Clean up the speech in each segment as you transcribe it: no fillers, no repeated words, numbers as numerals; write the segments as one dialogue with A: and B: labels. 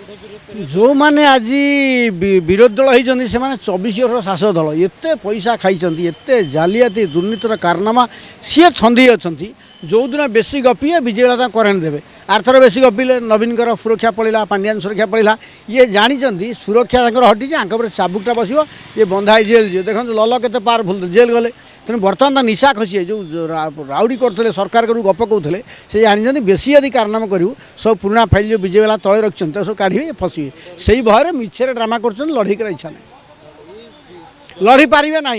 A: जो मैंने आज विरोधी दल होती से 24 वर्ष शासक दल एत पैसा खाई एत जालियाती दुर्नीतिर कारनामा सी छंदी अच्छा जो दिन बेसी गपिए विजय करेन्ट देवे आरथर बेसी गपिले नवीन सुरक्षा पड़ा पांड्यान सुरक्षा पड़ा ये जानते सुरक्षा हटी चाबुकटा बस ये बंधा जेल जी देखो लल के पावरफुल जेल गले तेणु बर्तमान निशा खसी जो राउडी करते सरकार गप कहते से जानते बेसी यदि कारनामा करूँ सब पुराना फाइल जो विजय वाला तले रखिंट सब काढ़े फसवे से भय मिछे ड्रामा कर लड़े इच्छा नहीं लड़ी पारे ना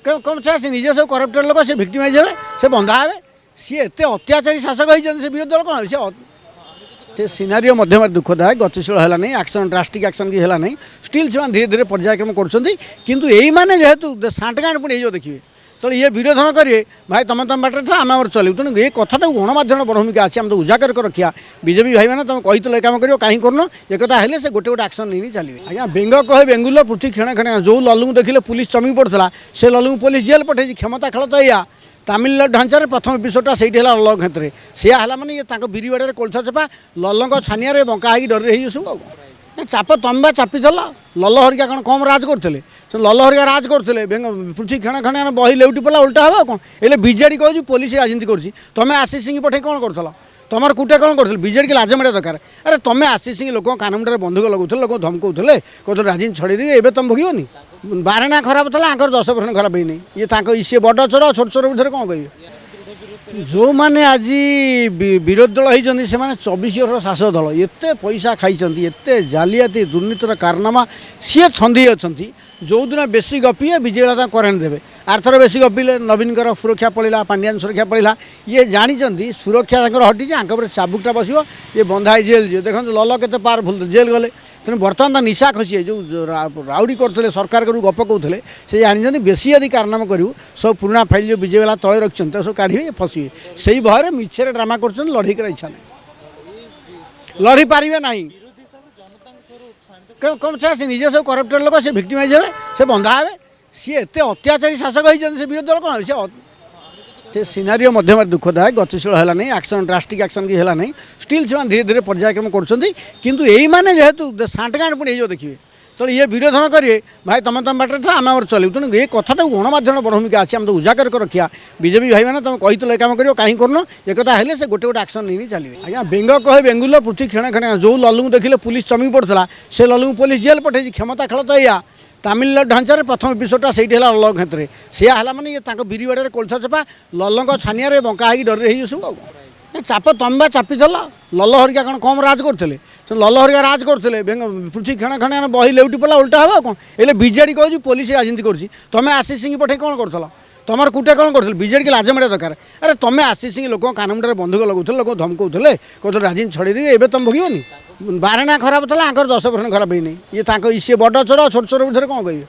A: कम से निजे सब करप्टेड लोक से भिक्टिमाइज हे से बंधा हे सी एत अत्याचारी शासक होती से विरोधी दल कौन से सिनारियो दुखदायक गतिशील है नहीं एक्शन ड्रास्टिक एक्शन की है नहीं स्टिल से धीरे धीरे पर्यायक्रम करें जेहेतु सांटगांठ पुणी देखिए तो ये विरोध न करेंगे भाई तुम तुम बाटे था आम चलू तेणु ये कथाटा गणमाध्यम बड़ भूमिका अच्छी आम तो उजागर कर रखा बीजेपी भाई मैंने तुम कही कम कर कहीं करन ये कथा है से गोटे गोटे एक्शन नहीं चलिए आज्ञा बेंग कहे बेंगुल पृथ्वी क्षण क्षण जो ललू देखिले पुलिस चमकी पड़ता से ललू पुलिस जेल पठे क्षमता खेल तो या तामिलनाडु ढांचार प्रथम एपिसोडा से लल क्षेत्र में सी है मैंने ये बिरीबाड़े कोलसा चपा लल छानिया बंका हो डर सब चाप तुम बा चापीदेल लल हरिका कौन कम राज करते लल हरिका राज करते पृथ्वी क्षण क्षण बही लेउटी पड़ा उल्टा हम कौन ये बीजेडी कहूँ पुलिस राजनीति कर तुम आशीष सिंह पठे कौन कर तुम कुटे कौन कर बीजेडी की लाज मेरा दरकार अरे तुम आशीष सिंह लोक कानमुंडे बंधुक लगुले लोक धमकाउले कहते राजनीति छड़ेदेवी एवं तुम भोगनी बारना खराब था आंकर 10% खराब ही नहीं ये सी बड़ चोर छोट चोर भितर कौन कहे जो मैंने आज विरोधी दल होती से 24 वर्ष शासक दल एत पैसा खाई एत जालियाती दुर्नीतिर कारनामा सी छंदी अच्छा जो दिन बेसी गपिए विजय करेन्ट देवे आरथर बेसी गपिले नवीन सुरक्षा पड़ा पांड्यान सुरक्षा पड़ा ये जानते सुरक्षा हटी चाबुकटा बस ये बंधा जेल जी देखो लल के पावरफुल जेल गले तेणु बर्तमान निशा खसी जो राउडी करते सरकार गप कहते से जानते बेसी यदि कारनामा करूँ सब पुराना फाइल जो विजय वाला तले रखिंट सब काढ़े फसवे से भय मिछे ड्रामा कर लड़े इच्छा नहीं लड़ी पारे ना कम से निजे सब करप्टेड लोक से भिक्टिमाइज हे से बंधा हे सी एत अत्याचारी शासक होती से विरोधी दल कौन से सिनारियो दुखदायक गतिशील है नहीं एक्शन ड्रास्टिक एक्शन की है नहीं स्टिल से धीरे धीरे पर्यायक्रम करें जेहेतु सांटगांठ पुणी देखिए तो ये विरोध न करेंगे भाई तुम तुम बाटे था आम चलू तेणु ये कथाटा गणमाध्यम बड़ भूमिका अच्छी आम तो उजागर कर रखा बीजेपी भाई मैंने तुम कही कम कर कहीं करन ये कथा है से गोटे गोटे एक्शन नहीं चलिए आज्ञा बेंग कहे बेंगुल पृथ्वी क्षण क्षण जो ललू देखिले पुलिस चमकी पड़ता से ललू पुलिस जेल पठे क्षमता खेल तो या तामिलनाडु ढांचार प्रथम एपिसोडा से लल क्षेत्र में सी है मैंने ये बिरीबाड़े कोलसा चपा लल छानिया बंका हो डर सब चाप तुम बा चापीदेल लल हरिका कौन कम राज करते लल हरिका राज करते पृथ्वी क्षण क्षण बही लेउटी पड़ा उल्टा हम कौन ये बीजेडी कहूँ पुलिस राजनीति कर तुम आशीष सिंह पठे कौन कर तुम कुटे कौन कर बीजेडी की लाज मेरा दरकार अरे तुम आशीष सिंह लोक कानमुंडे बंधुक लगुले लोक धमकाउले कहते राजनीति छड़ेदेवी एवं तुम भोगनी बारना खराब था आंकर 10% खराब ही नहीं ये सी बड़ चोर छोट चोर भितर कौन कहे।